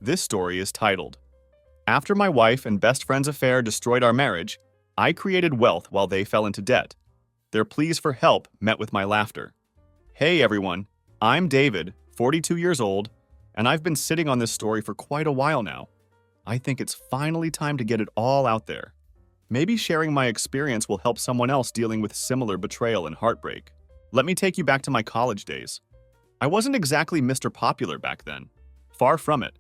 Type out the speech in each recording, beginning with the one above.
This story is titled, After My Wife and Best Friend's Affair Destroyed Our Marriage, I Created Wealth While They Fell into Debt. Their pleas for help met with my laughter. Hey everyone, I'm David, 42 years old, and I've been sitting on this story for quite a while now. I think it's finally time to get it all out there. Maybe sharing my experience will help someone else dealing with similar betrayal and heartbreak. Let me take you back to my college days. I wasn't exactly Mr. Popular back then. Far from it.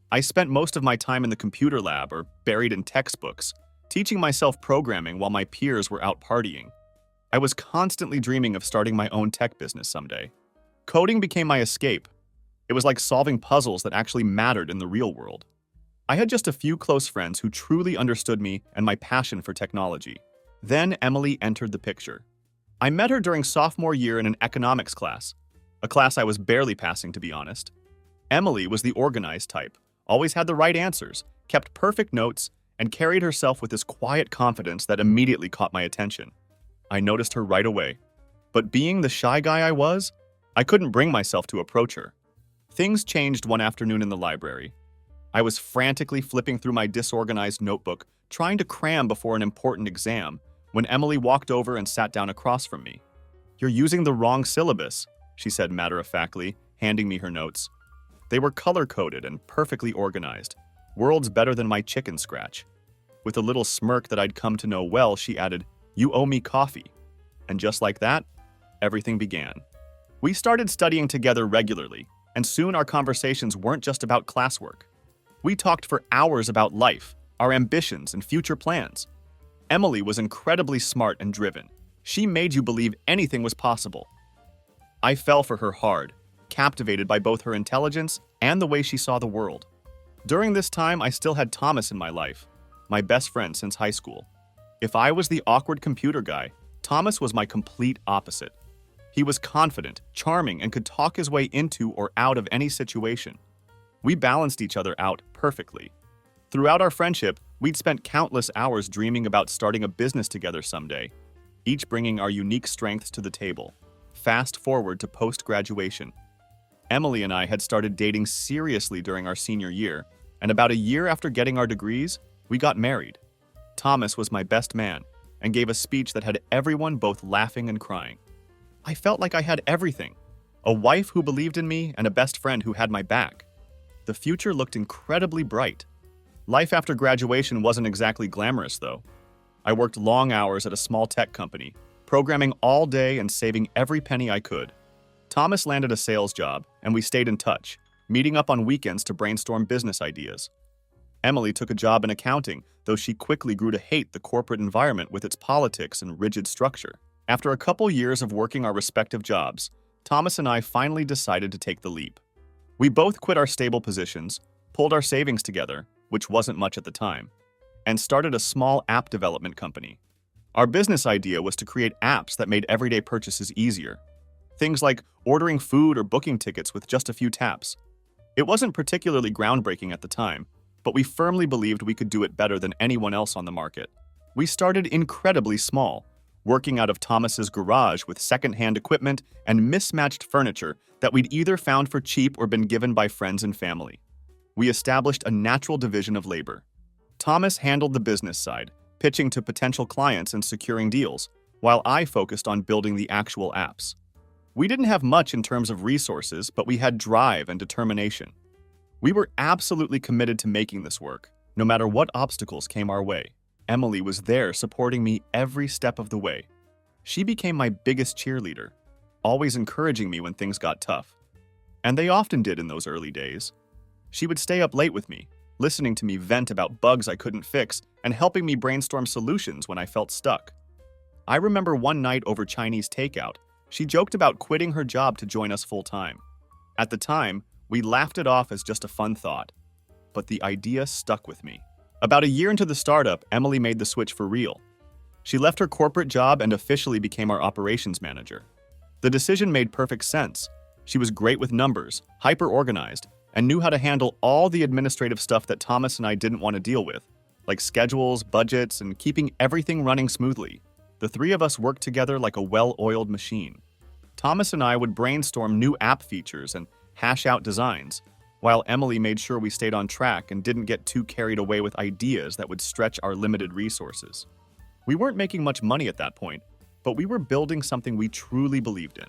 I spent most of my time in the computer lab or buried in textbooks, teaching myself programming while my peers were out partying. I was constantly dreaming of starting my own tech business someday. Coding became my escape. It was like solving puzzles that actually mattered in the real world. I had just a few close friends who truly understood me and my passion for technology. Then Emily entered the picture. I met her during sophomore year in an economics class, a class I was barely passing, to be honest. Emily was the organized type, always had the right answers, kept perfect notes, and carried herself with this quiet confidence that immediately caught my attention. I noticed her right away. But being the shy guy I was, I couldn't bring myself to approach her. Things changed one afternoon in the library. I was frantically flipping through my disorganized notebook, trying to cram before an important exam, when Emily walked over and sat down across from me. "You're using the wrong syllabus," she said matter-of-factly, handing me her notes. They were color-coded and perfectly organized, worlds better than my chicken scratch. With a little smirk that I'd come to know well, she added, "You owe me coffee." And just like that, everything began. We started studying together regularly, and soon our conversations weren't just about classwork. We talked for hours about life, our ambitions, and future plans. Emily was incredibly smart and driven. She made you believe anything was possible. I fell for her hard, captivated by both her intelligence and the way she saw the world. During this time, I still had Thomas in my life, my best friend since high school. If I was the awkward computer guy, Thomas was my complete opposite. He was confident, charming, and could talk his way into or out of any situation. We balanced each other out perfectly. Throughout our friendship, we'd spent countless hours dreaming about starting a business together someday, each bringing our unique strengths to the table. Fast forward to post-graduation. Emily and I had started dating seriously during our senior year, and about a year after getting our degrees, we got married. Thomas was my best man and gave a speech that had everyone both laughing and crying. I felt like I had everything: a wife who believed in me and a best friend who had my back. The future looked incredibly bright. Life after graduation wasn't exactly glamorous, though. I worked long hours at a small tech company, programming all day and saving every penny I could. Thomas landed a sales job, and we stayed in touch, meeting up on weekends to brainstorm business ideas. Emily took a job in accounting, though she quickly grew to hate the corporate environment with its politics and rigid structure. After a couple years of working our respective jobs, Thomas and I finally decided to take the leap. We both quit our stable positions, pulled our savings together, which wasn't much at the time, and started a small app development company. Our business idea was to create apps that made everyday purchases easier. Things like ordering food or booking tickets with just a few taps. It wasn't particularly groundbreaking at the time, but we firmly believed we could do it better than anyone else on the market. We started incredibly small, working out of Thomas's garage with second-hand equipment and mismatched furniture that we'd either found for cheap or been given by friends and family. We established a natural division of labor. Thomas handled the business side, pitching to potential clients and securing deals, while I focused on building the actual apps. We didn't have much in terms of resources, but we had drive and determination. We were absolutely committed to making this work, no matter what obstacles came our way. Emily was there supporting me every step of the way. She became my biggest cheerleader, always encouraging me when things got tough. And they often did in those early days. She would stay up late with me, listening to me vent about bugs I couldn't fix and helping me brainstorm solutions when I felt stuck. I remember one night over Chinese takeout, she joked about quitting her job to join us full-time. At the time, we laughed it off as just a fun thought, but the idea stuck with me. About a year into the startup, Emily made the switch for real. She left her corporate job and officially became our operations manager. The decision made perfect sense. She was great with numbers, hyper-organized, and knew how to handle all the administrative stuff that Thomas and I didn't want to deal with, like schedules, budgets, and keeping everything running smoothly. The three of us worked together like a well-oiled machine. Thomas and I would brainstorm new app features and hash out designs, while Emily made sure we stayed on track and didn't get too carried away with ideas that would stretch our limited resources. We weren't making much money at that point, but we were building something we truly believed in,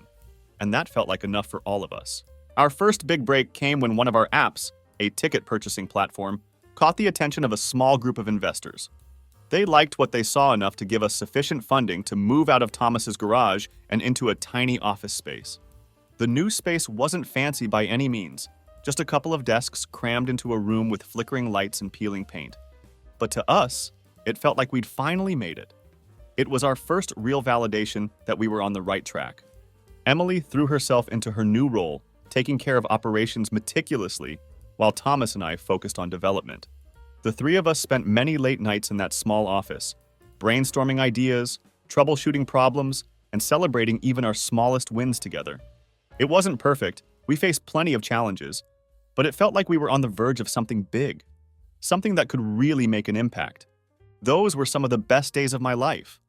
and that felt like enough for all of us. Our first big break came when one of our apps, a ticket purchasing platform, caught the attention of a small group of investors. They liked what they saw enough to give us sufficient funding to move out of Thomas's garage and into a tiny office space. The new space wasn't fancy by any means, just a couple of desks crammed into a room with flickering lights and peeling paint. But to us, it felt like we'd finally made it. It was our first real validation that we were on the right track. Emily threw herself into her new role, taking care of operations meticulously, while Thomas and I focused on development. The three of us spent many late nights in that small office, brainstorming ideas, troubleshooting problems, and celebrating even our smallest wins together. It wasn't perfect, we faced plenty of challenges, but it felt like we were on the verge of something big, something that could really make an impact. Those were some of the best days of my life.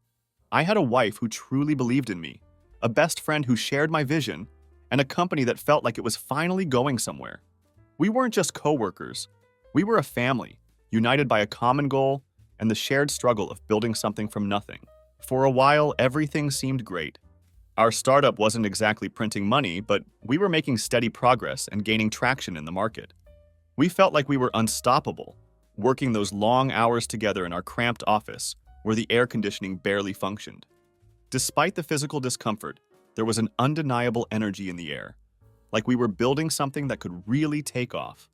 I had a wife who truly believed in me, a best friend who shared my vision, and a company that felt like it was finally going somewhere. We weren't just coworkers, we were a family, united by a common goal and the shared struggle of building something from nothing. For a while, everything seemed great. Our startup wasn't exactly printing money, but we were making steady progress and gaining traction in the market. We felt like we were unstoppable, working those long hours together in our cramped office where the air conditioning barely functioned. Despite the physical discomfort, there was an undeniable energy in the air, like we were building something that could really take off.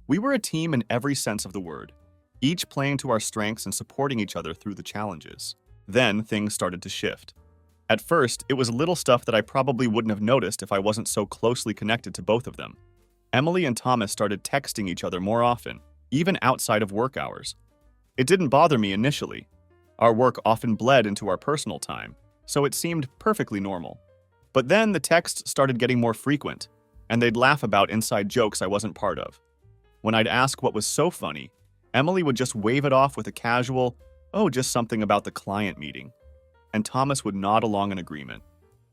We were a team in every sense of the word, each playing to our strengths and supporting each other through the challenges. Then things started to shift. At first, it was little stuff that I probably wouldn't have noticed if I wasn't so closely connected to both of them. Emily and Thomas started texting each other more often, even outside of work hours. It didn't bother me initially. Our work often bled into our personal time, so it seemed perfectly normal. But then the texts started getting more frequent, and they'd laugh about inside jokes I wasn't part of. When I'd ask what was so funny, Emily would just wave it off with a casual, "Oh, just something about the client meeting." And Thomas would nod along in agreement.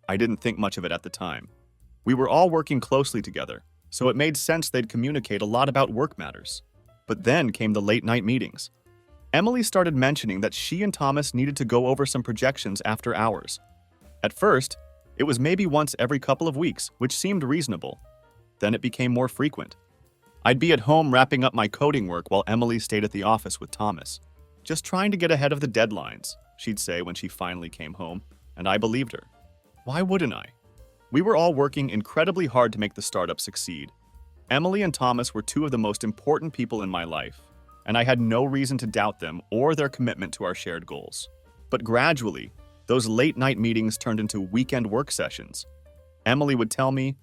I didn't think much of it at the time. We were all working closely together, so it made sense they'd communicate a lot about work matters. But then came the late-night meetings. Emily started mentioning that she and Thomas needed to go over some projections after hours. At first, it was maybe once every couple of weeks, which seemed reasonable. Then it became more frequent. I'd be at home wrapping up my coding work while Emily stayed at the office with Thomas. "Just trying to get ahead of the deadlines," she'd say when she finally came home, and I believed her. Why wouldn't I? We were all working incredibly hard to make the startup succeed. Emily and Thomas were two of the most important people in my life, and I had no reason to doubt them or their commitment to our shared goals. But gradually, those late-night meetings turned into weekend work sessions. Emily would tell me,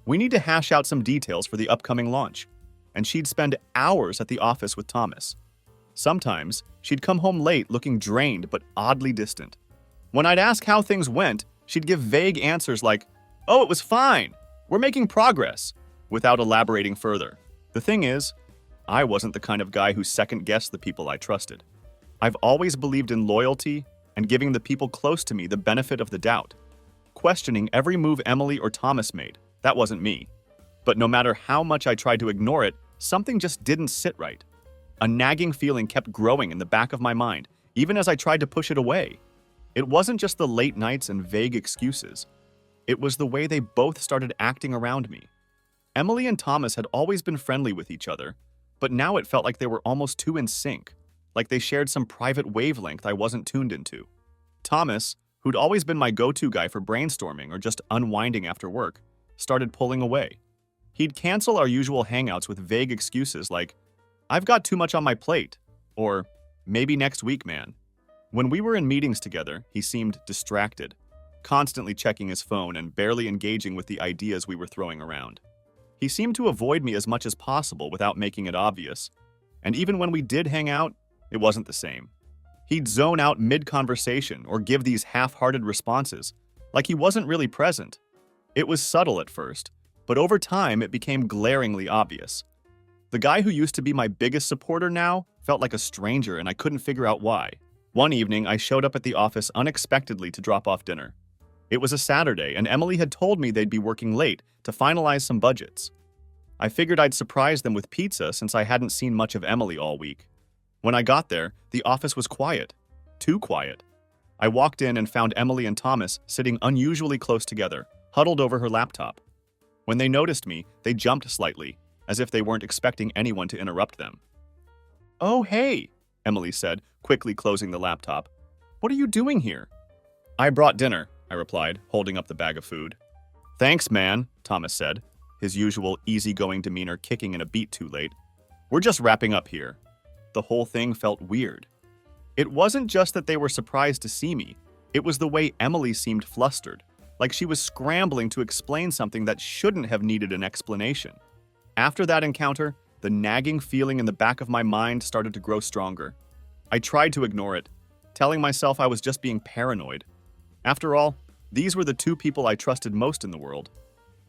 "We need to hash out some details for the upcoming launch," and she'd spend hours at the office with Thomas. Sometimes, she'd come home late looking drained but oddly distant. When I'd ask how things went, she'd give vague answers like, "Oh, it was fine. We're making progress," without elaborating further. The thing is, I wasn't the kind of guy who second-guessed the people I trusted. I've always believed in loyalty and giving the people close to me the benefit of the doubt. Questioning every move Emily or Thomas made, that wasn't me. But no matter how much I tried to ignore it, something just didn't sit right. A nagging feeling kept growing in the back of my mind, even as I tried to push it away. It wasn't just the late nights and vague excuses. It was the way they both started acting around me. Emily and Thomas had always been friendly with each other, but now it felt like they were almost too in sync, like they shared some private wavelength I wasn't tuned into. Thomas, who'd always been my go-to guy for brainstorming or just unwinding after work, started pulling away. He'd cancel our usual hangouts with vague excuses like, "I've got too much on my plate," or "Maybe next week, man." When we were in meetings together, he seemed distracted, constantly checking his phone and barely engaging with the ideas we were throwing around. He seemed to avoid me as much as possible without making it obvious, and even when we did hang out, it wasn't the same. He'd zone out mid-conversation or give these half-hearted responses, like he wasn't really present. It was subtle at first, but over time it became glaringly obvious. The guy who used to be my biggest supporter now felt like a stranger, and I couldn't figure out why. One evening, I showed up at the office unexpectedly to drop off dinner. It was a Saturday, and Emily had told me they'd be working late to finalize some budgets. I figured I'd surprise them with pizza since I hadn't seen much of Emily all week. When I got there, the office was quiet. Too quiet. I walked in and found Emily and Thomas sitting unusually close together, huddled over her laptop. When they noticed me, they jumped slightly, as if they weren't expecting anyone to interrupt them. "Oh, hey," Emily said, quickly closing the laptop. "What are you doing here?" "I brought dinner," I replied, holding up the bag of food. "Thanks, man," Thomas said, his usual easygoing demeanor kicking in a beat too late. "We're just wrapping up here." The whole thing felt weird. It wasn't just that they were surprised to see me, it was the way Emily seemed flustered, like she was scrambling to explain something that shouldn't have needed an explanation. After that encounter, the nagging feeling in the back of my mind started to grow stronger. I tried to ignore it, telling myself I was just being paranoid. After all, these were the two people I trusted most in the world.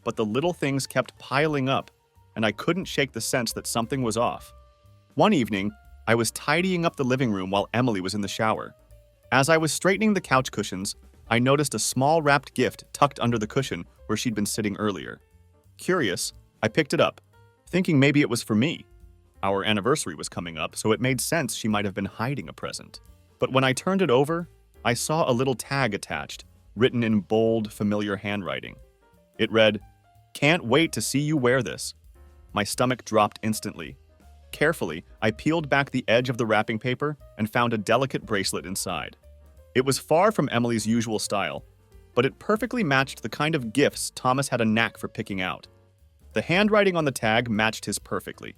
But the little things kept piling up, and I couldn't shake the sense that something was off. One evening, I was tidying up the living room while Emily was in the shower. As I was straightening the couch cushions, I noticed a small wrapped gift tucked under the cushion where she'd been sitting earlier. Curious, I picked it up, thinking maybe it was for me. Our anniversary was coming up, so it made sense she might have been hiding a present. But when I turned it over, I saw a little tag attached, written in bold, familiar handwriting. It read, "Can't wait to see you wear this." My stomach dropped instantly. Carefully, I peeled back the edge of the wrapping paper and found a delicate bracelet inside. It was far from Emily's usual style, but it perfectly matched the kind of gifts Thomas had a knack for picking out. The handwriting on the tag matched his perfectly.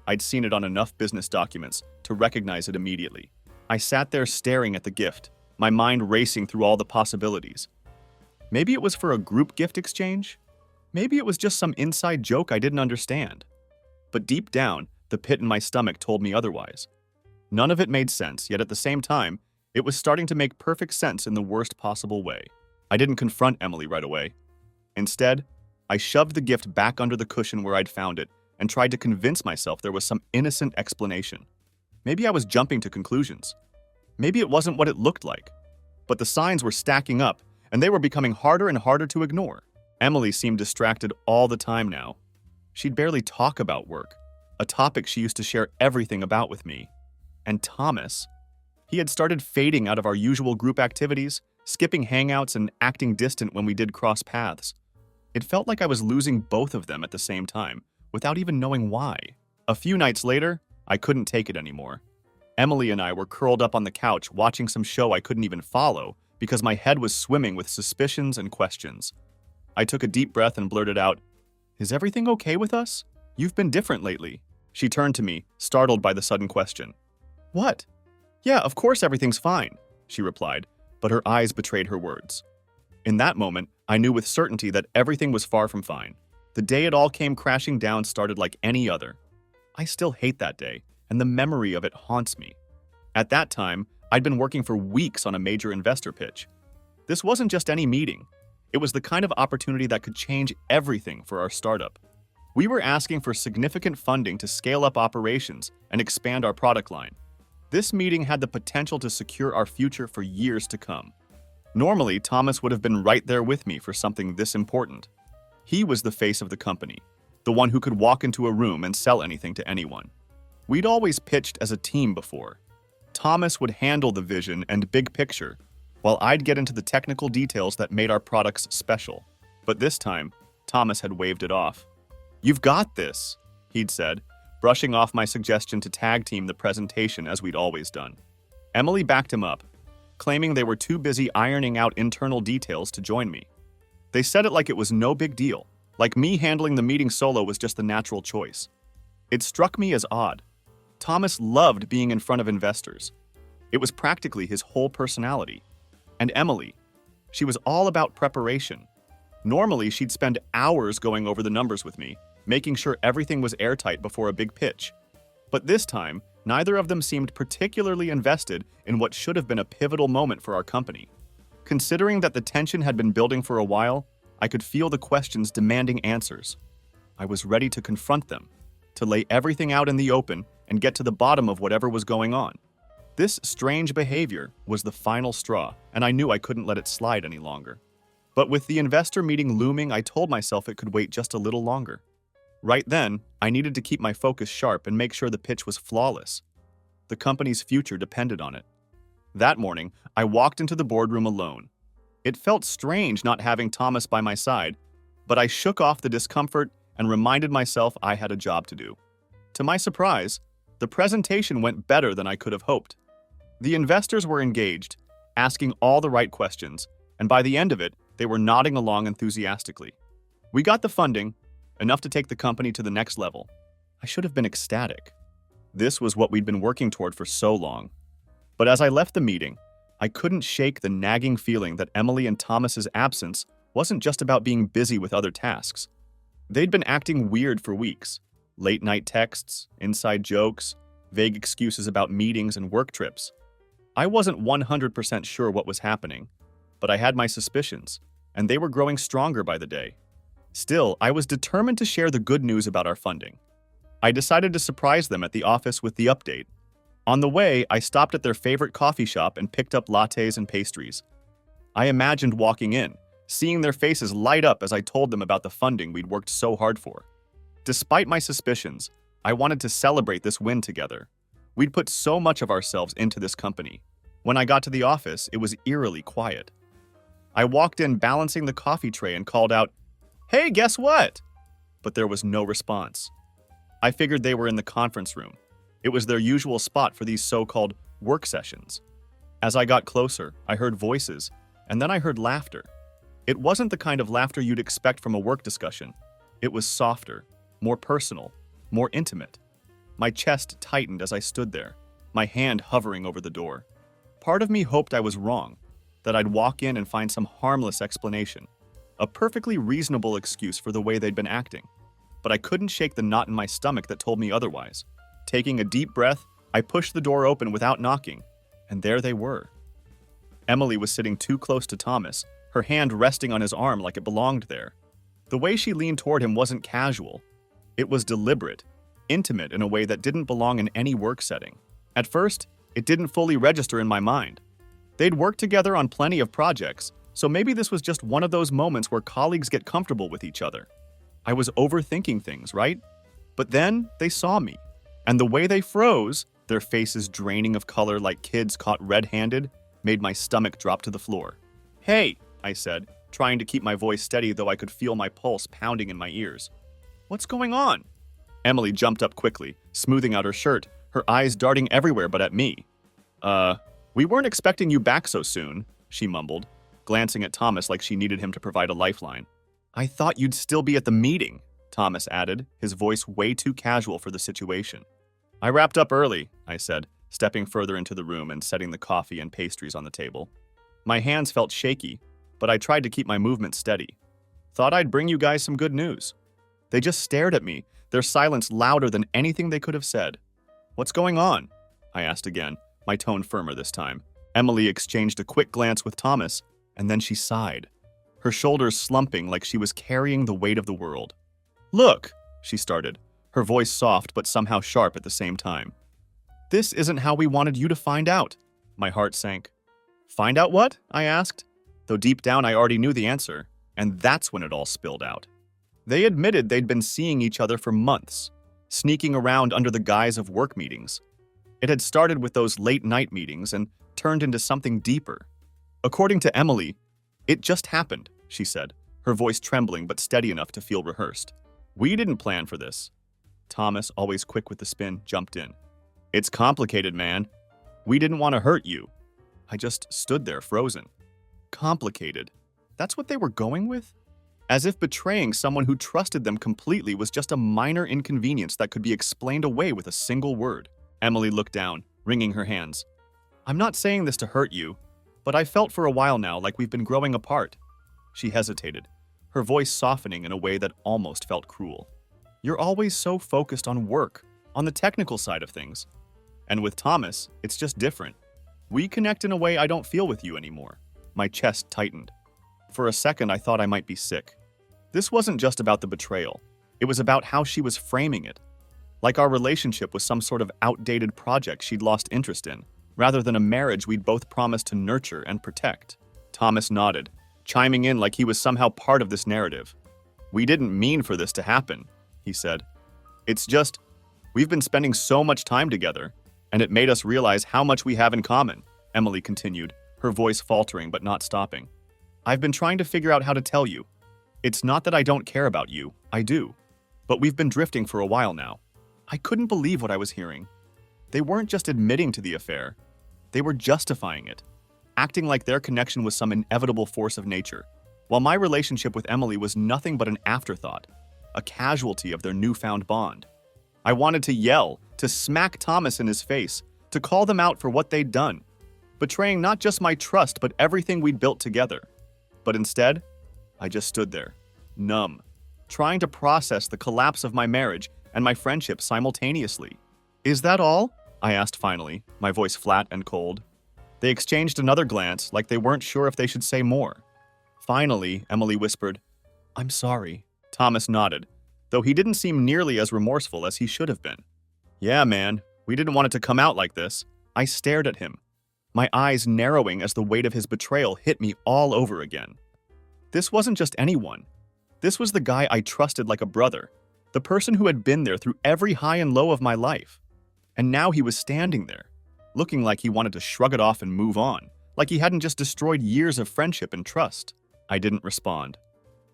I'd seen it on enough business documents to recognize it immediately. I sat there staring at the gift, my mind racing through all the possibilities. Maybe it was for a group gift exchange? Maybe it was just some inside joke I didn't understand. But deep down, the pit in my stomach told me otherwise. None of it made sense, yet at the same time, it was starting to make perfect sense in the worst possible way. I didn't confront Emily right away. Instead, I shoved the gift back under the cushion where I'd found it and tried to convince myself there was some innocent explanation. Maybe I was jumping to conclusions. Maybe it wasn't what it looked like. But the signs were stacking up, and they were becoming harder and harder to ignore. Emily seemed distracted all the time now. She'd barely talk about work, a topic she used to share everything about with me. And Thomas, he had started fading out of our usual group activities, skipping hangouts and acting distant when we did cross paths. It felt like I was losing both of them at the same time, without even knowing why. A few nights later, I couldn't take it anymore. Emily and I were curled up on the couch watching some show I couldn't even follow because my head was swimming with suspicions and questions. I took a deep breath and blurted out, "Is everything okay with us? You've been different lately." She turned to me, startled by the sudden question. "What?" "Yeah, of course everything's fine," she replied, but her eyes betrayed her words. In that moment, I knew with certainty that everything was far from fine. The day it all came crashing down started like any other. I still hate that day, and the memory of it haunts me. At that time, I'd been working for weeks on a major investor pitch. This wasn't just any meeting. It was the kind of opportunity that could change everything for our startup. We were asking for significant funding to scale up operations and expand our product line. This meeting had the potential to secure our future for years to come. Normally, Thomas would have been right there with me for something this important. He was the face of the company, the one who could walk into a room and sell anything to anyone. We'd always pitched as a team before. Thomas would handle the vision and big picture, while I'd get into the technical details that made our products special. But this time, Thomas had waved it off. "You've got this," he'd said, brushing off my suggestion to tag team the presentation as we'd always done. Emily backed him up, claiming they were too busy ironing out internal details to join me. They said it like it was no big deal, like me handling the meeting solo was just the natural choice. It struck me as odd. Thomas loved being in front of investors. It was practically his whole personality. And Emily, she was all about preparation. Normally, she'd spend hours going over the numbers with me, making sure everything was airtight before a big pitch. But this time, neither of them seemed particularly invested in what should have been a pivotal moment for our company. Considering that the tension had been building for a while, I could feel the questions demanding answers. I was ready to confront them, to lay everything out in the open and get to the bottom of whatever was going on. This strange behavior was the final straw, and I knew I couldn't let it slide any longer. But with the investor meeting looming, I told myself it could wait just a little longer. Right then, I needed to keep my focus sharp and make sure the pitch was flawless. The company's future depended on it. That morning, I walked into the boardroom alone. It felt strange not having Thomas by my side, but I shook off the discomfort and reminded myself I had a job to do. To my surprise, the presentation went better than I could have hoped. The investors were engaged, asking all the right questions, and by the end of it, they were nodding along enthusiastically. We got the funding, enough to take the company to the next level. I should have been ecstatic. This was what we'd been working toward for so long. But as I left the meeting, I couldn't shake the nagging feeling that Emily and Thomas's absence wasn't just about being busy with other tasks. They'd been acting weird for weeks. Late-night texts, inside jokes, vague excuses about meetings and work trips. I wasn't 100% sure what was happening, but I had my suspicions, and they were growing stronger by the day. Still, I was determined to share the good news about our funding. I decided to surprise them at the office with the update. On the way, I stopped at their favorite coffee shop and picked up lattes and pastries. I imagined walking in, seeing their faces light up as I told them about the funding we'd worked so hard for. Despite my suspicions, I wanted to celebrate this win together. We'd put so much of ourselves into this company. When I got to the office, it was eerily quiet. I walked in balancing the coffee tray and called out, "Hey, guess what?" But there was no response. I figured they were in the conference room. It was their usual spot for these so-called work sessions. As I got closer, I heard voices, and then I heard laughter. It wasn't the kind of laughter you'd expect from a work discussion. It was softer, more personal, more intimate. My chest tightened as I stood there, my hand hovering over the door. Part of me hoped I was wrong, that I'd walk in and find some harmless explanation, a perfectly reasonable excuse for the way they'd been acting. But I couldn't shake the knot in my stomach that told me otherwise. Taking a deep breath, I pushed the door open without knocking, and there they were. Emily was sitting too close to Thomas, her hand resting on his arm like it belonged there. The way she leaned toward him wasn't casual. It was deliberate, intimate in a way that didn't belong in any work setting. At first, it didn't fully register in my mind. They'd worked together on plenty of projects, so maybe this was just one of those moments where colleagues get comfortable with each other. I was overthinking things, right? But then they saw me, and the way they froze, their faces draining of color like kids caught red-handed, made my stomach drop to the floor. "Hey," I said, trying to keep my voice steady though I could feel my pulse pounding in my ears. "What's going on?" Emily jumped up quickly, smoothing out her shirt, her eyes darting everywhere but at me. We weren't expecting you back so soon," she mumbled, glancing at Thomas like she needed him to provide a lifeline. "I thought you'd still be at the meeting," Thomas added, his voice way too casual for the situation. "I wrapped up early," I said, stepping further into the room and setting the coffee and pastries on the table. My hands felt shaky, but I tried to keep my movement steady. "Thought I'd bring you guys some good news." They just stared at me, their silence louder than anything they could have said. "What's going on?" I asked again, my tone firmer this time. Emily exchanged a quick glance with Thomas, and then she sighed, her shoulders slumping like she was carrying the weight of the world. "Look," she started, her voice soft but somehow sharp at the same time. "This isn't how we wanted you to find out." My heart sank. "Find out what?" I asked, though deep down I already knew the answer, and that's when it all spilled out. They admitted they'd been seeing each other for months, sneaking around under the guise of work meetings. It had started with those late-night meetings and turned into something deeper. According to Emily, "It just happened," she said, her voice trembling but steady enough to feel rehearsed. "We didn't plan for this." Thomas, always quick with the spin, jumped in. "It's complicated, man. We didn't want to hurt you." I just stood there frozen. Complicated. That's what they were going with? As if betraying someone who trusted them completely was just a minor inconvenience that could be explained away with a single word. Emily looked down, wringing her hands. "I'm not saying this to hurt you, but I felt for a while now like we've been growing apart." She hesitated, her voice softening in a way that almost felt cruel. "You're always so focused on work, on the technical side of things. And with Thomas, it's just different. We connect in a way I don't feel with you anymore." My chest tightened. For a second, I thought I might be sick. This wasn't just about the betrayal. It was about how she was framing it. Like our relationship was some sort of outdated project she'd lost interest in, rather than a marriage we'd both promised to nurture and protect. Thomas nodded, chiming in like he was somehow part of this narrative. "We didn't mean for this to happen. he said. It's just, we've been spending so much time together, and it made us realize how much we have in common, Emily continued, her voice faltering but not stopping. I've been trying to figure out how to tell you. It's not that I don't care about you, I do. But we've been drifting for a while now. I couldn't believe what I was hearing. They weren't just admitting to the affair. They were justifying it, acting like their connection was some inevitable force of nature, while my relationship with Emily was nothing but an afterthought, a casualty of their newfound bond. I wanted to yell, to smack Thomas in his face, to call them out for what they'd done, betraying not just my trust but everything we'd built together. But instead, I just stood there, numb, trying to process the collapse of my marriage and my friendship simultaneously. Is that all? I asked finally, my voice flat and cold. They exchanged another glance, like they weren't sure if they should say more. Finally, Emily whispered, I'm sorry. Thomas nodded, though he didn't seem nearly as remorseful as he should have been. Yeah, man, we didn't want it to come out like this. I stared at him, my eyes narrowing as the weight of his betrayal hit me all over again. This wasn't just anyone. This was the guy I trusted like a brother, the person who had been there through every high and low of my life. And now he was standing there, looking like he wanted to shrug it off and move on, like he hadn't just destroyed years of friendship and trust. I didn't respond.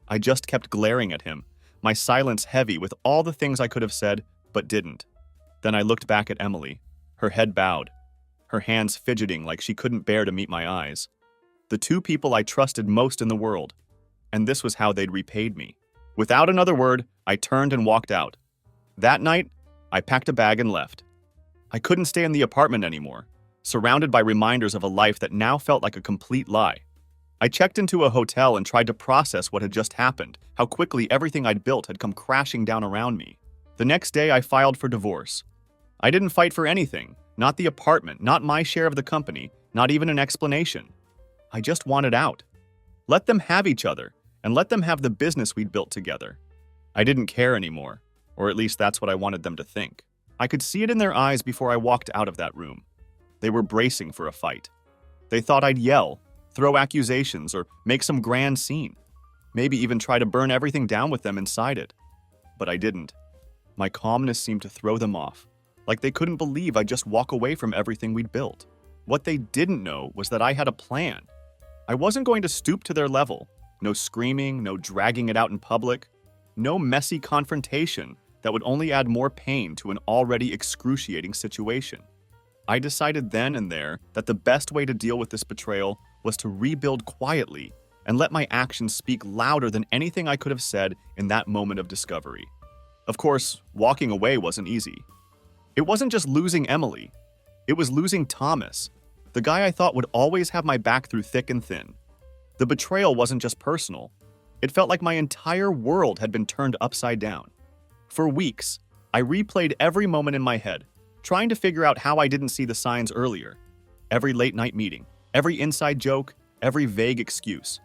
I just kept glaring at him, my silence heavy with all the things I could have said, but didn't. Then I looked back at Emily, her head bowed, her hands fidgeting like she couldn't bear to meet my eyes. The two people I trusted most in the world. And this was how they'd repaid me. Without another word, I turned and walked out. That night, I packed a bag and left. I couldn't stay in the apartment anymore, surrounded by reminders of a life that now felt like a complete lie. I checked into a hotel and tried to process what had just happened, how quickly everything I'd built had come crashing down around me. The next day, I filed for divorce. I didn't fight for anything, not the apartment, not my share of the company, not even an explanation. I just wanted out. Let them have each other, and let them have the business we'd built together. I didn't care anymore, or at least that's what I wanted them to think. I could see it in their eyes before I walked out of that room. They were bracing for a fight. They thought I'd yell, throw accusations, or make some grand scene. Maybe even try to burn everything down with them inside it. But I didn't. My calmness seemed to throw them off, like they couldn't believe I'd just walk away from everything we'd built. What they didn't know was that I had a plan. I wasn't going to stoop to their level. No screaming, no dragging it out in public, no messy confrontation that would only add more pain to an already excruciating situation. I decided then and there that the best way to deal with this betrayal was to rebuild quietly and let my actions speak louder than anything I could have said in that moment of discovery. Of course, walking away wasn't easy. It wasn't just losing Emily. It was losing Thomas, the guy I thought would always have my back through thick and thin. The betrayal wasn't just personal. It felt like my entire world had been turned upside down. For weeks, I replayed every moment in my head, trying to figure out how I didn't see the signs earlier. Every late-night meeting, every inside joke, every vague excuse.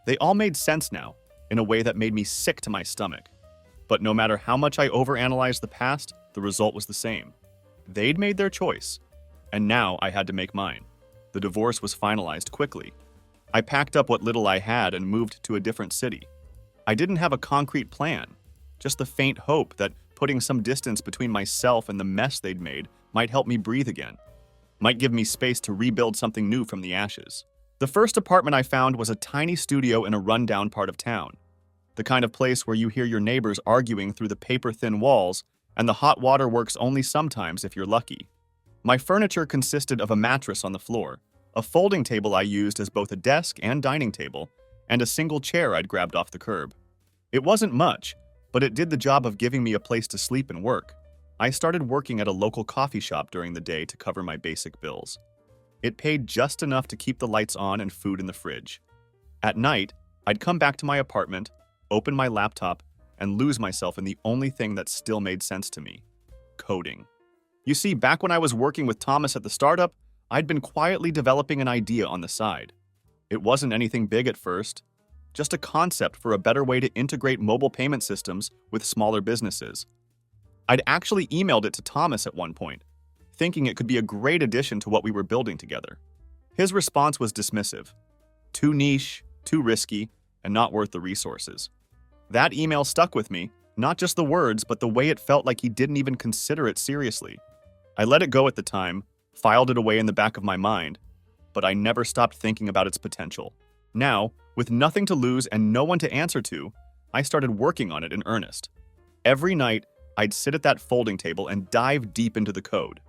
They all made sense now, in a way that made me sick to my stomach. But no matter how much I overanalyzed the past, the result was the same. They'd made their choice, and now I had to make mine. The divorce was finalized quickly. I packed up what little I had and moved to a different city. I didn't have a concrete plan, just the faint hope that putting some distance between myself and the mess they'd made might help me breathe again, might give me space to rebuild something new from the ashes. The first apartment I found was a tiny studio in a rundown part of town, the kind of place where you hear your neighbors arguing through the paper-thin walls, and the hot water works only sometimes if you're lucky. My furniture consisted of a mattress on the floor, a folding table I used as both a desk and dining table, and a single chair I'd grabbed off the curb. It wasn't much, but it did the job of giving me a place to sleep and work. I started working at a local coffee shop during the day to cover my basic bills. It paid just enough to keep the lights on and food in the fridge. At night, I'd come back to my apartment, open my laptop, and lose myself in the only thing that still made sense to me: coding. You see, back when I was working with Thomas at the startup, I'd been quietly developing an idea on the side. It wasn't anything big at first, just a concept for a better way to integrate mobile payment systems with smaller businesses. I'd actually emailed it to Thomas at one point, thinking it could be a great addition to what we were building together. His response was dismissive. Too niche, too risky, and not worth the resources. That email stuck with me, Not just the words, but the way it felt like he didn't even consider it seriously. I let it go at the time, filed it away in the back of my mind, but I never stopped thinking about its potential. Now, with nothing to lose and no one to answer to, I started working on it in earnest. Every night, I'd sit at that folding table and dive deep into the code.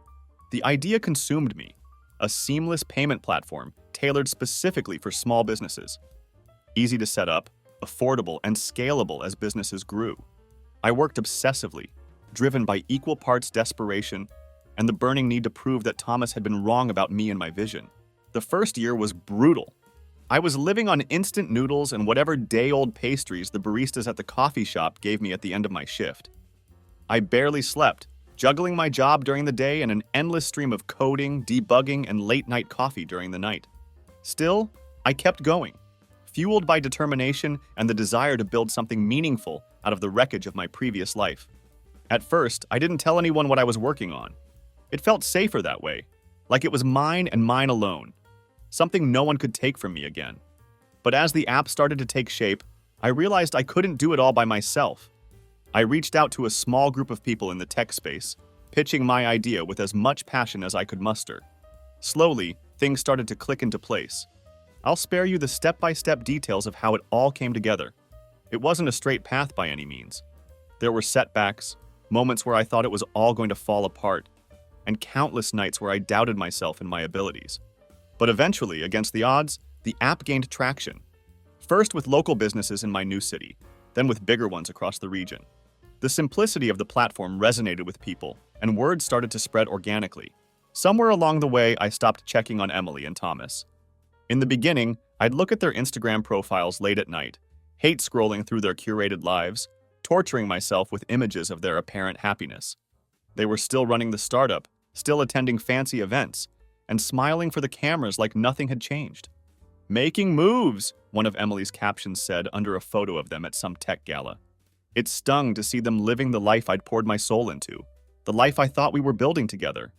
The idea consumed me, a seamless payment platform tailored specifically for small businesses. Easy to set up, affordable, and scalable as businesses grew. I worked obsessively, driven by equal parts desperation and the burning need to prove that Thomas had been wrong about me and my vision. The first year was brutal. I was living on instant noodles and whatever day-old pastries the baristas at the coffee shop gave me at the end of my shift. I barely slept, juggling my job during the day and an endless stream of coding, debugging, and late-night coffee during the night. Still, I kept going, fueled by determination and the desire to build something meaningful out of the wreckage of my previous life. At first, I didn't tell anyone what I was working on. It felt safer that way, like it was mine and mine alone, something no one could take from me again. But as the app started to take shape, I realized I couldn't do it all by myself. I reached out to a small group of people in the tech space, pitching my idea with as much passion as I could muster. Slowly, things started to click into place. I'll spare you the step-by-step details of how it all came together. It wasn't a straight path by any means. There were setbacks, moments where I thought it was all going to fall apart, and countless nights where I doubted myself and my abilities. But eventually, against the odds, the app gained traction. First with local businesses in my new city, then with bigger ones across the region. The simplicity of the platform resonated with people, and word started to spread organically. Somewhere along the way, I stopped checking on Emily and Thomas. In the beginning, I'd look at their Instagram profiles late at night, hate scrolling through their curated lives, torturing myself with images of their apparent happiness. They were still running the startup, still attending fancy events, and smiling for the cameras like nothing had changed. "Making moves," one of Emily's captions said under a photo of them at some tech gala. It stung to see them living the life I'd poured my soul into, the life I thought we were building together.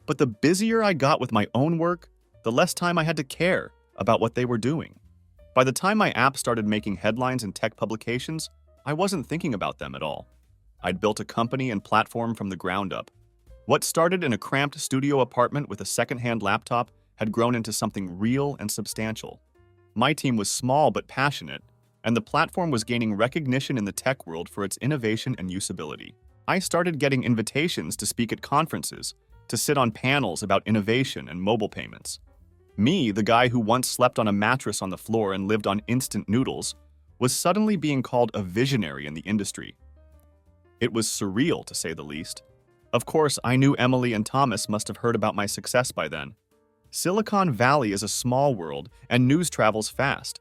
But the busier I got with my own work, the less time I had to care about what they were doing. By the time my app started making headlines in tech publications, I wasn't thinking about them at all. I'd built a company and platform from the ground up. What started in a cramped studio apartment with a second-hand laptop had grown into something real and substantial. My team was small but passionate, and the platform was gaining recognition in the tech world for its innovation and usability. I started getting invitations to speak at conferences, to sit on panels about innovation and mobile payments. Me, the guy who once slept on a mattress on the floor and lived on instant noodles, was suddenly being called a visionary in the industry. It was surreal, to say the least. Of course, I knew Emily and Thomas must have heard about my success by then. Silicon Valley is a small world, and news travels fast.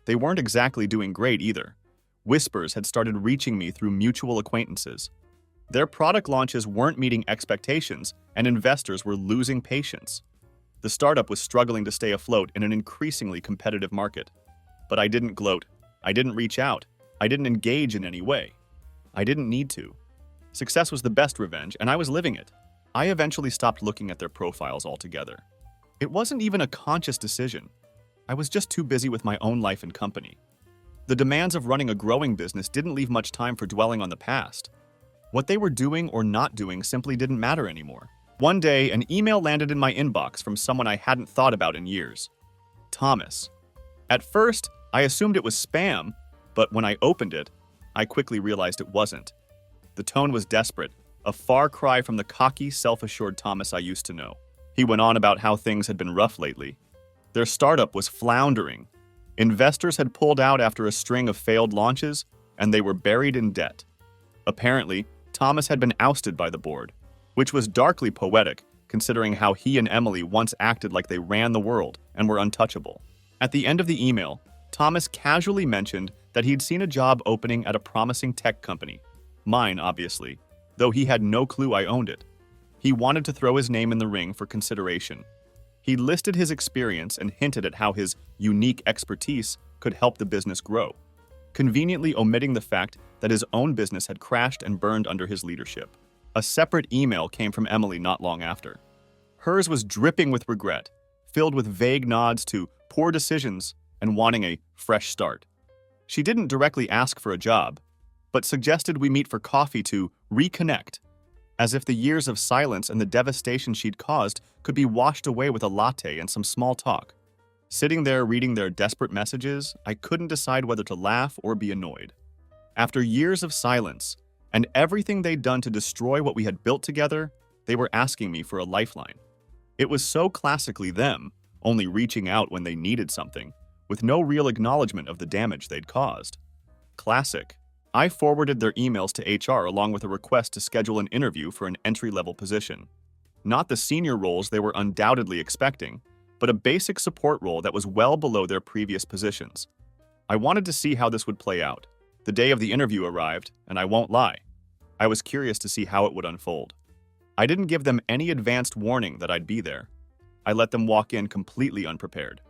They weren't exactly doing great either. Whispers had started reaching me through mutual acquaintances. Their product launches weren't meeting expectations, and investors were losing patience. The startup was struggling to stay afloat in an increasingly competitive market. But I didn't gloat. I didn't reach out. I didn't engage in any way. I didn't need to. Success was the best revenge, and I was living it. I eventually stopped looking at their profiles altogether. It wasn't even a conscious decision. I was just too busy with my own life and company. The demands of running a growing business didn't leave much time for dwelling on the past. What they were doing or not doing simply didn't matter anymore. One day, an email landed in my inbox from someone I hadn't thought about in years. Thomas. At first, I assumed it was spam, but when I opened it, I quickly realized it wasn't. The tone was desperate, a far cry from the cocky, self-assured Thomas I used to know. He went on about how things had been rough lately. Their startup was floundering. Investors had pulled out after a string of failed launches, and they were buried in debt. Apparently, Thomas had been ousted by the board, which was darkly poetic, considering how he and Emily once acted like they ran the world and were untouchable. At the end of the email, Thomas casually mentioned that he'd seen a job opening at a promising tech company. Mine, obviously, though he had no clue I owned it. He wanted to throw his name in the ring for consideration. He listed his experience and hinted at how his unique expertise could help the business grow, conveniently omitting the fact that his own business had crashed and burned under his leadership. A separate email came from Emily not long after. Hers was dripping with regret, filled with vague nods to poor decisions and wanting a fresh start. She didn't directly ask for a job. but suggested we meet for coffee to reconnect, as if the years of silence and the devastation she'd caused could be washed away with a latte and some small talk. Sitting there reading their desperate messages, I couldn't decide whether to laugh or be annoyed. After years of silence, and everything they'd done to destroy what we had built together, they were asking me for a lifeline. It was so classically them, only reaching out when they needed something, with no real acknowledgement of the damage they'd caused. Classic. I forwarded their emails to HR along with a request to schedule an interview for an entry-level position. Not the senior roles they were undoubtedly expecting, but a basic support role that was well below their previous positions. I wanted to see how this would play out. The day of the interview arrived, and I won't lie, I was curious to see how it would unfold. I didn't give them any advanced warning that I'd be there. I let them walk in completely unprepared.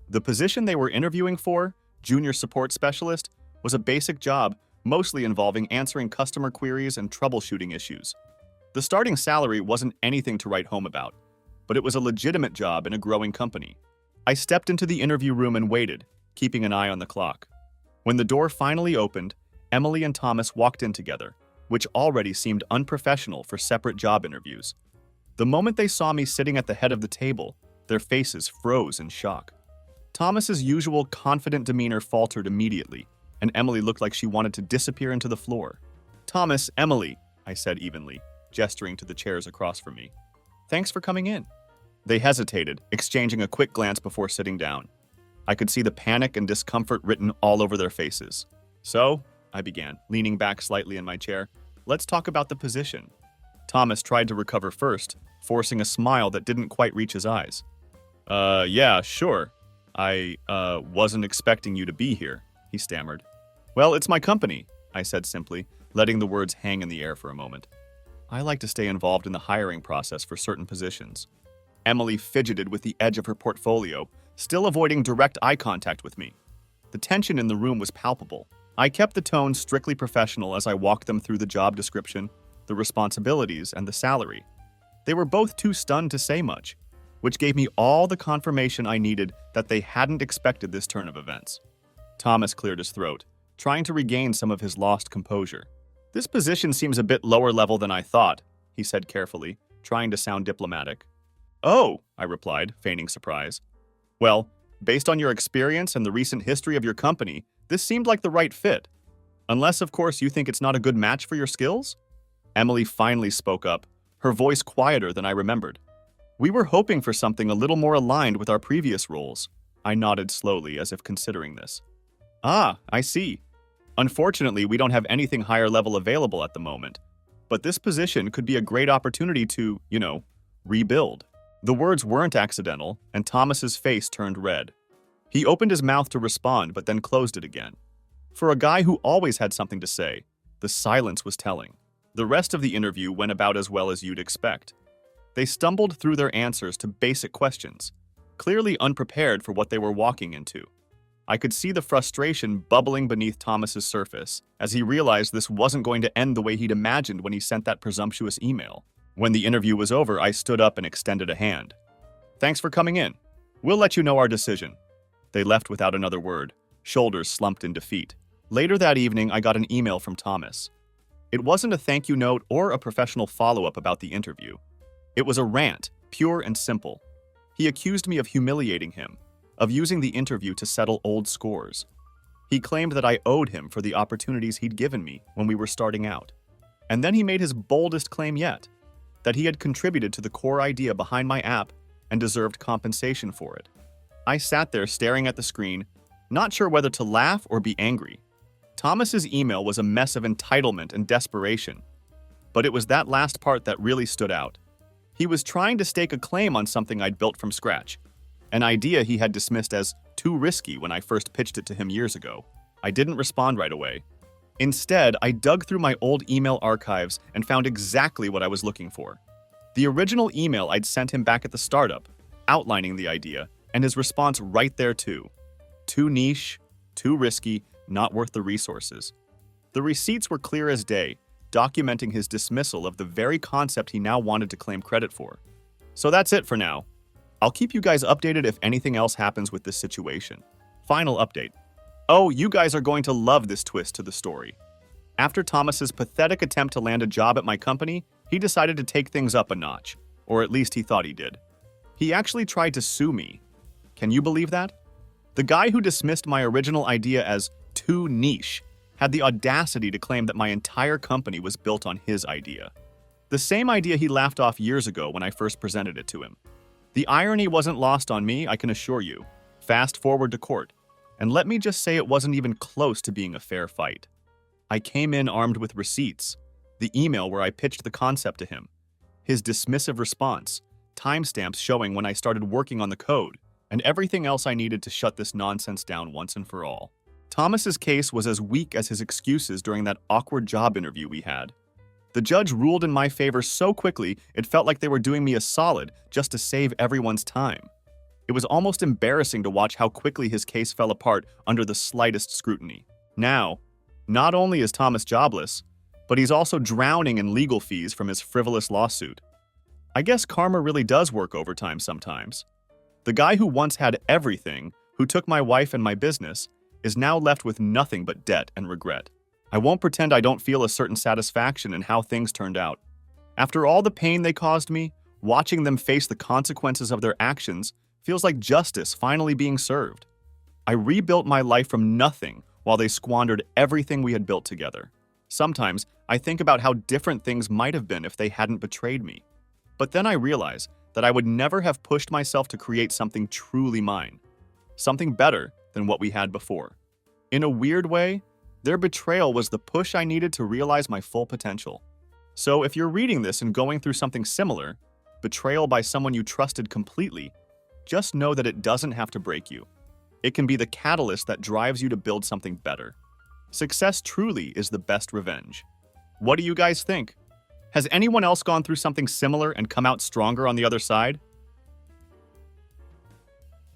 The position they were interviewing for, junior support specialist, was a basic job mostly involving answering customer queries and troubleshooting issues. The starting salary wasn't anything to write home about, but it was a legitimate job in a growing company. I stepped into the interview room and waited, keeping an eye on the clock. When the door finally opened, Emily and Thomas walked in together, which already seemed unprofessional for separate job interviews. The moment they saw me sitting at the head of the table, their faces froze in shock. Thomas's usual confident demeanor faltered immediately, and Emily looked like she wanted to disappear into the floor. "Thomas, Emily," I said evenly, gesturing to the chairs across from me. "Thanks for coming in." They hesitated, exchanging a quick glance before sitting down. I could see the panic and discomfort written all over their faces. "So," I began, leaning back slightly in my chair, "let's talk about the position." Thomas tried to recover first, forcing a smile that didn't quite reach his eyes. Yeah, sure. I wasn't expecting you to be here," he stammered. "Well, it's my company," I said simply, letting the words hang in the air for a moment. "I like to stay involved in the hiring process for certain positions." Emily fidgeted with the edge of her portfolio, still avoiding direct eye contact with me. The tension in the room was palpable. I kept the tone strictly professional as I walked them through the job description, the responsibilities, and the salary. They were both too stunned to say much, which gave me all the confirmation I needed that they hadn't expected this turn of events. Thomas cleared his throat, trying to regain some of his lost composure. "This position seems a bit lower level than I thought," he said carefully, trying to sound diplomatic. "Oh," I replied, feigning surprise. "Well, based on your experience and the recent history of your company, this seemed like the right fit. Unless, of course, you think it's not a good match for your skills?" Emily finally spoke up, her voice quieter than I remembered. "We were hoping for something a little more aligned with our previous roles." I nodded slowly, as if considering this. "Ah, I see. Unfortunately, we don't have anything higher level available at the moment. But this position could be a great opportunity to, rebuild." The words weren't accidental, and Thomas's face turned red. He opened his mouth to respond, but then closed it again. For a guy who always had something to say, the silence was telling. The rest of the interview went about as well as you'd expect. They stumbled through their answers to basic questions, clearly unprepared for what they were walking into. I could see the frustration bubbling beneath Thomas's surface as he realized this wasn't going to end the way he'd imagined when he sent that presumptuous email. When the interview was over, I stood up and extended a hand. "Thanks for coming in. We'll let you know our decision." They left without another word, shoulders slumped in defeat. Later that evening, I got an email from Thomas. It wasn't a thank you note or a professional follow-up about the interview. It was a rant, pure and simple. He accused me of humiliating him, of using the interview to settle old scores. He claimed that I owed him for the opportunities he'd given me when we were starting out. And then he made his boldest claim yet, that he had contributed to the core idea behind my app and deserved compensation for it. I sat there staring at the screen, not sure whether to laugh or be angry. Thomas's email was a mess of entitlement and desperation, but it was that last part that really stood out. He was trying to stake a claim on something I'd built from scratch, an idea he had dismissed as too risky when I first pitched it to him years ago. I didn't respond right away. Instead, I dug through my old email archives and found exactly what I was looking for. The original email I'd sent him back at the startup, outlining the idea, and his response right there too. Too niche, too risky, not worth the resources. The receipts were clear as day, documenting his dismissal of the very concept he now wanted to claim credit for. So that's it for now. I'll keep you guys updated if anything else happens with this situation. Final update. Oh, you guys are going to love this twist to the story. After Thomas's pathetic attempt to land a job at my company, he decided to take things up a notch, or at least he thought he did. He actually tried to sue me. Can you believe that? The guy who dismissed my original idea as too niche had the audacity to claim that my entire company was built on his idea. The same idea he laughed off years ago when I first presented it to him. The irony wasn't lost on me, I can assure you. Fast forward to court, and let me just say it wasn't even close to being a fair fight. I came in armed with receipts, the email where I pitched the concept to him, his dismissive response, timestamps showing when I started working on the code, and everything else I needed to shut this nonsense down once and for all. Thomas's case was as weak as his excuses during that awkward job interview we had. The judge ruled in my favor so quickly it felt like they were doing me a solid just to save everyone's time. It was almost embarrassing to watch how quickly his case fell apart under the slightest scrutiny. Now, not only is Thomas jobless, but he's also drowning in legal fees from his frivolous lawsuit. I guess karma really does work overtime sometimes. The guy who once had everything, who took my wife and my business, is now left with nothing but debt and regret. I won't pretend I don't feel a certain satisfaction in how things turned out. After all the pain they caused me, watching them face the consequences of their actions feels like justice finally being served. I rebuilt my life from nothing while they squandered everything we had built together. Sometimes I think about how different things might have been if they hadn't betrayed me. But then I realize that I would never have pushed myself to create something truly mine, something better than what we had before. In a weird way, their betrayal was the push I needed to realize my full potential. So if you're reading this and going through something similar, betrayal by someone you trusted completely, just know that it doesn't have to break you. It can be the catalyst that drives you to build something better. Success truly is the best revenge. What do you guys think? Has anyone else gone through something similar and come out stronger on the other side?